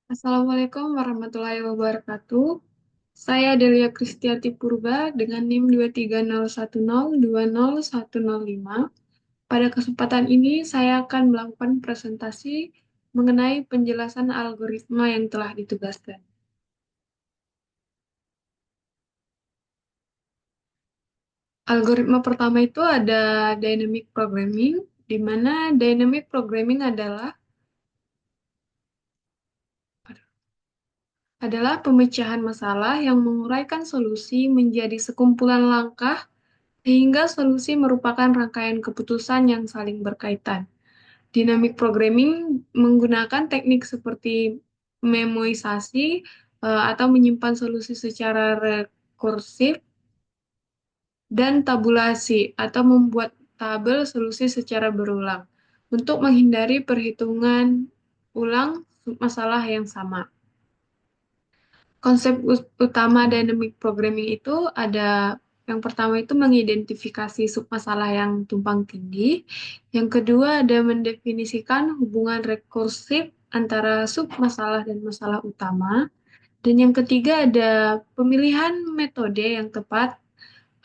Assalamualaikum warahmatullahi wabarakatuh. Saya Delia Kristiati Purba dengan NIM 23010201005. Pada kesempatan ini saya akan melakukan presentasi mengenai penjelasan algoritma yang telah ditugaskan. Algoritma pertama itu ada dynamic programming, di mana dynamic programming adalah pemecahan masalah yang menguraikan solusi menjadi sekumpulan langkah sehingga solusi merupakan rangkaian keputusan yang saling berkaitan. Dynamic programming menggunakan teknik seperti memoisasi atau menyimpan solusi secara rekursif dan tabulasi atau membuat tabel solusi secara berulang untuk menghindari perhitungan ulang masalah yang sama. Konsep utama dynamic programming itu ada yang pertama itu mengidentifikasi submasalah yang tumpang tindih. Yang kedua ada mendefinisikan hubungan rekursif antara submasalah dan masalah utama. Dan yang ketiga ada pemilihan metode yang tepat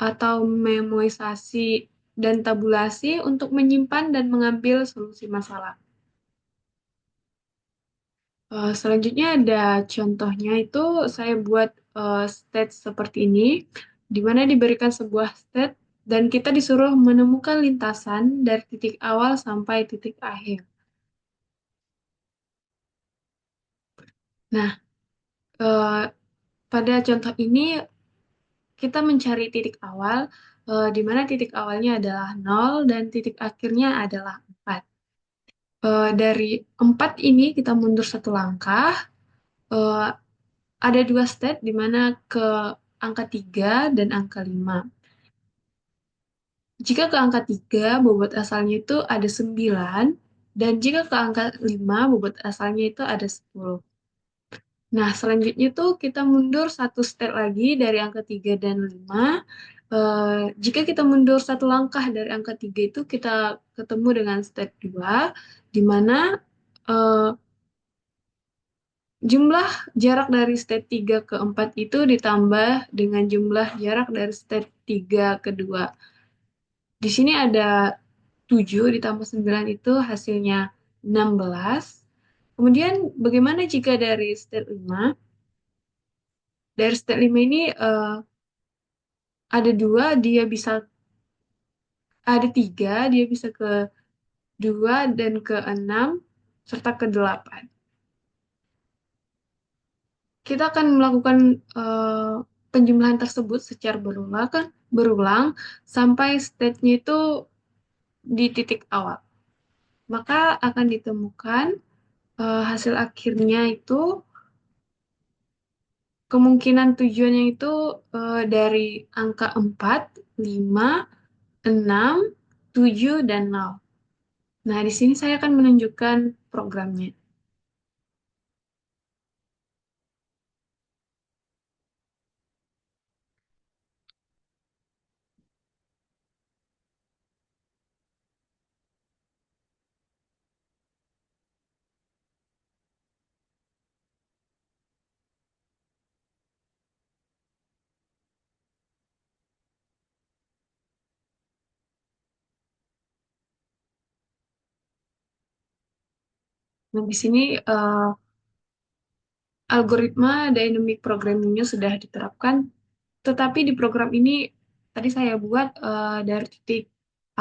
atau memoisasi dan tabulasi untuk menyimpan dan mengambil solusi masalah. Selanjutnya ada contohnya itu saya buat state seperti ini, di mana diberikan sebuah state dan kita disuruh menemukan lintasan dari titik awal sampai titik akhir. Nah, eh, pada contoh ini kita mencari titik awal, di mana titik awalnya adalah 0 dan titik akhirnya adalah 4. Dari 4 ini kita mundur satu langkah, eh, ada dua state di mana ke angka 3 dan angka 5. Jika ke angka 3 bobot asalnya itu ada 9, dan jika ke angka 5 bobot asalnya itu ada 10. Nah, selanjutnya tuh kita mundur satu state lagi dari angka 3 dan 5. Jika kita mundur satu langkah dari angka 3 itu kita ketemu dengan state 2, di mana eh, jumlah jarak dari state 3 ke 4 itu ditambah dengan jumlah jarak dari state 3 ke 2. Di sini ada 7 ditambah 9 itu hasilnya 16. Kemudian bagaimana jika dari state 5? Dari state 5 ini ada dua, dia bisa ada tiga, dia bisa ke 2 dan ke 6 serta ke 8. Kita akan melakukan eh, penjumlahan tersebut secara berulang sampai state-nya itu di titik awal. Maka akan ditemukan hasil akhirnya itu kemungkinan tujuannya itu dari angka 4, 5, 6, 7, dan 0. Nah, di sini saya akan menunjukkan programnya. Nah, di sini algoritma dynamic programming-nya sudah diterapkan, tetapi di program ini tadi saya buat dari titik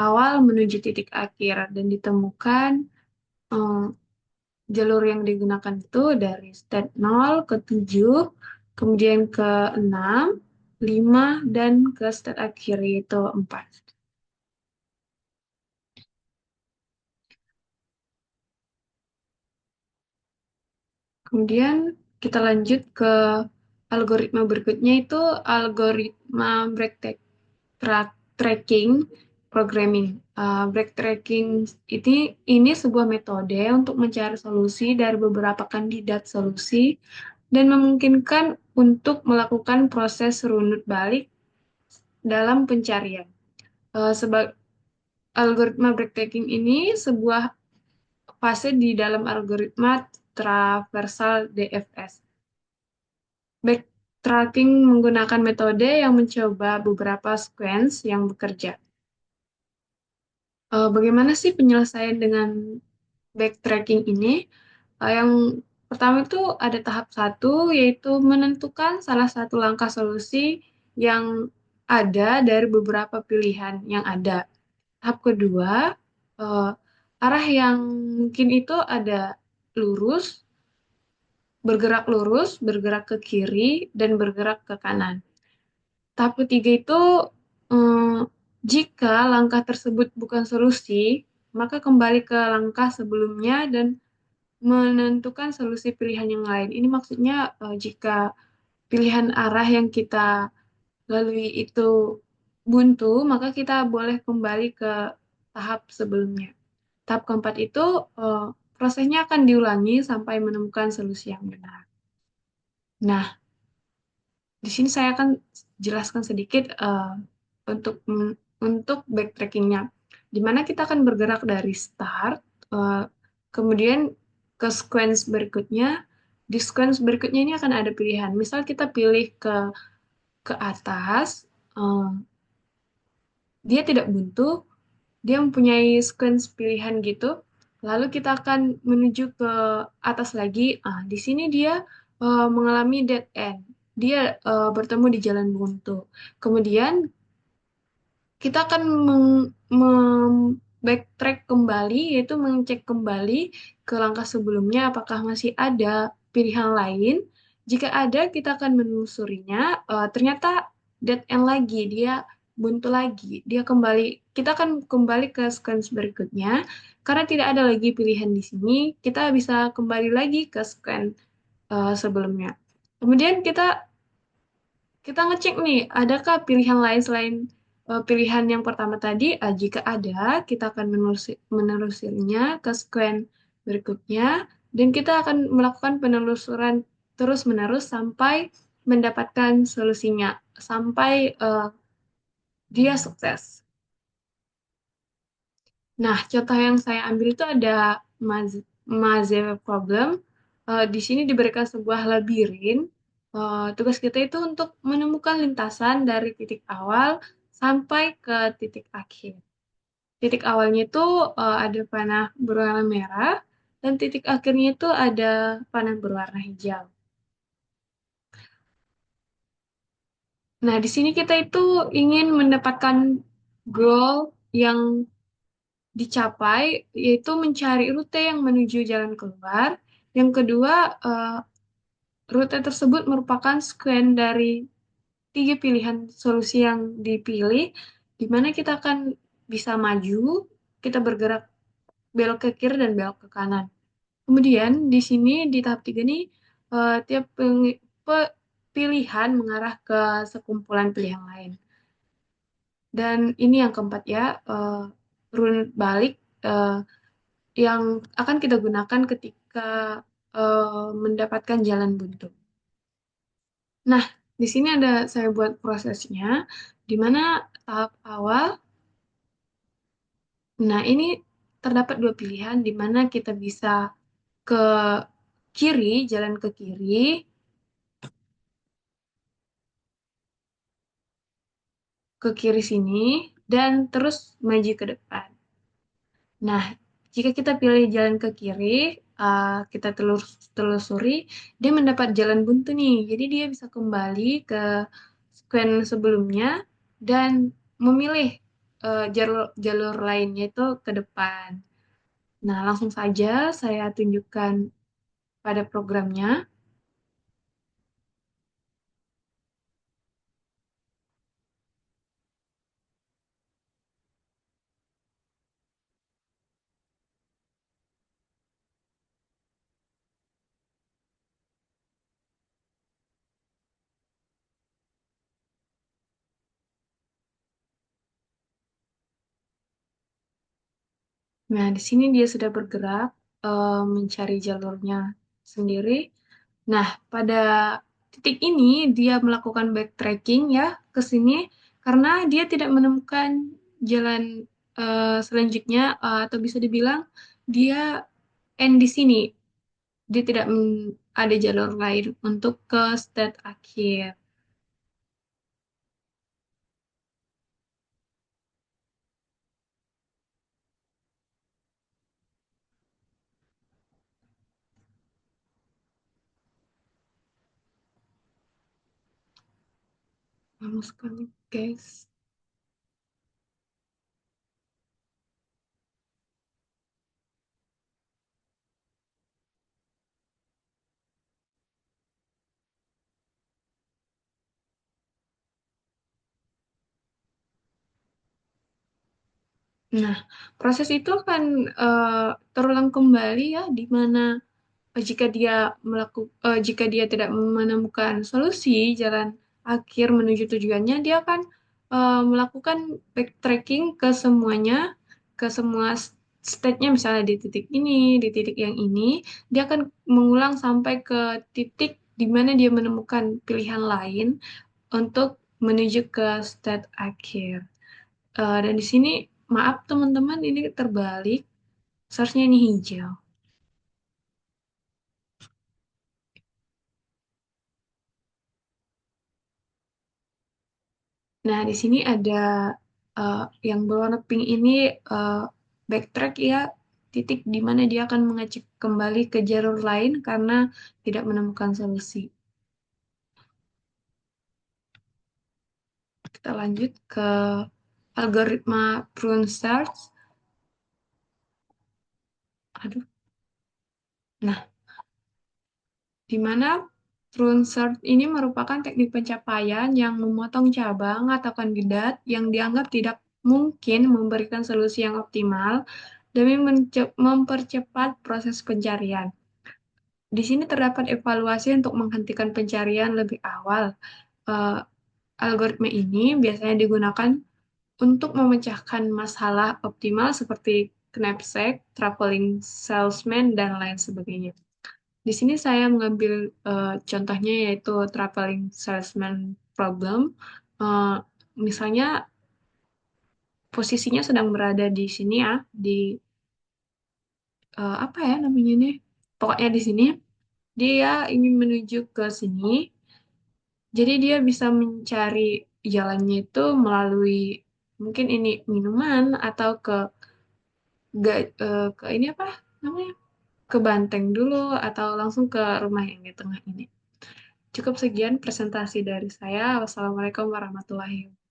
awal menuju titik akhir dan ditemukan eh, jalur yang digunakan itu dari state 0 ke 7, kemudian ke 6, 5, dan ke state akhir yaitu 4. Kemudian kita lanjut ke algoritma berikutnya itu algoritma tracking programming. Backtracking ini sebuah metode untuk mencari solusi dari beberapa kandidat solusi dan memungkinkan untuk melakukan proses runut balik dalam pencarian. Sebagai algoritma backtracking ini sebuah fase di dalam algoritma traversal DFS. Backtracking menggunakan metode yang mencoba beberapa sequence yang bekerja. Bagaimana sih penyelesaian dengan backtracking ini? Yang pertama itu ada tahap satu, yaitu menentukan salah satu langkah solusi yang ada dari beberapa pilihan yang ada. Tahap kedua, eh, arah yang mungkin itu ada lurus, bergerak lurus, bergerak ke kiri, dan bergerak ke kanan. Tahap ketiga itu, eh, jika langkah tersebut bukan solusi, maka kembali ke langkah sebelumnya dan menentukan solusi pilihan yang lain. Ini maksudnya jika pilihan arah yang kita lalui itu buntu, maka kita boleh kembali ke tahap sebelumnya. Tahap keempat itu eh, prosesnya akan diulangi sampai menemukan solusi yang benar. Nah, di sini saya akan jelaskan sedikit untuk backtrackingnya, di mana kita akan bergerak dari start, eh, kemudian ke sequence berikutnya. Di sequence berikutnya ini akan ada pilihan. Misal kita pilih ke atas, eh, dia tidak buntu, dia mempunyai sequence pilihan gitu. Lalu kita akan menuju ke atas lagi. Di sini dia mengalami dead end. Dia bertemu di jalan buntu. Kemudian kita akan backtrack kembali, yaitu mengecek kembali ke langkah sebelumnya apakah masih ada pilihan lain. Jika ada, kita akan menelusurinya. Ternyata dead end lagi, dia buntu lagi. Kita akan kembali ke sequence berikutnya. Karena tidak ada lagi pilihan di sini, kita bisa kembali lagi ke sequence sebelumnya. Kemudian kita ngecek nih, adakah pilihan lain selain pilihan yang pertama tadi? Jika ada, kita akan menelusurinya ke sequence berikutnya, dan kita akan melakukan penelusuran terus-menerus sampai mendapatkan solusinya, sampai dia sukses. Nah, contoh yang saya ambil itu ada Maze problem. Di sini diberikan sebuah labirin. Tugas kita itu untuk menemukan lintasan dari titik awal sampai ke titik akhir. Titik awalnya itu ada panah berwarna merah, dan titik akhirnya itu ada panah berwarna hijau. Nah, di sini kita itu ingin mendapatkan goal yang dicapai, yaitu mencari rute yang menuju jalan keluar. Yang kedua, rute tersebut merupakan scan dari tiga pilihan solusi yang dipilih, di mana kita akan bisa maju, kita bergerak belok ke kiri dan belok ke kanan. Kemudian di sini di tahap tiga nih, tiap pilihan mengarah ke sekumpulan pilihan lain. Dan ini yang keempat ya, runut balik. eh, yang akan kita gunakan ketika mendapatkan jalan buntu. Nah, di sini ada saya buat prosesnya, di mana tahap awal, nah ini terdapat dua pilihan, di mana kita bisa ke kiri, jalan ke kiri sini, dan terus maju ke depan. Nah, jika kita pilih jalan ke kiri, kita telusuri, dia mendapat jalan buntu nih. Jadi dia bisa kembali ke sequence sebelumnya dan memilih jalur jalur lainnya itu ke depan. Nah, langsung saja saya tunjukkan pada programnya. Nah, di sini dia sudah bergerak mencari jalurnya sendiri. Nah, pada titik ini dia melakukan backtracking ya ke sini karena dia tidak menemukan jalan selanjutnya, atau bisa dibilang dia end di sini. dia tidak ada jalur lain untuk ke state akhir. Lama sekali, guys. Nah, proses itu akan terulang kembali ya, di mana jika dia tidak menemukan solusi jalan akhir menuju tujuannya, dia akan melakukan backtracking ke semuanya, ke semua state-nya, misalnya di titik ini, di titik yang ini, dia akan mengulang sampai ke titik di mana dia menemukan pilihan lain untuk menuju ke state akhir. Dan di sini, maaf teman-teman, ini terbalik, seharusnya ini hijau. Nah, di sini ada yang berwarna pink ini uh, backtrack ya, titik di mana dia akan mengecek kembali ke jalur lain karena tidak menemukan solusi. Kita lanjut ke algoritma prune search. Aduh. Nah, di mana prune search ini merupakan teknik pencapaian yang memotong cabang atau kandidat yang dianggap tidak mungkin memberikan solusi yang optimal demi mempercepat proses pencarian. Di sini terdapat evaluasi untuk menghentikan pencarian lebih awal. Eh, Algoritma ini biasanya digunakan untuk memecahkan masalah optimal seperti knapsack, traveling salesman, dan lain sebagainya. Di sini saya mengambil contohnya yaitu traveling salesman problem. Eh, Misalnya posisinya sedang berada di sini ya, di apa ya namanya ini? Pokoknya di sini dia ingin menuju ke sini. Jadi dia bisa mencari jalannya itu melalui mungkin ini minuman atau ke ini apa namanya? Ke Banteng dulu atau langsung ke rumah yang di tengah ini. Cukup sekian presentasi dari saya. Wassalamualaikum warahmatullahi wabarakatuh.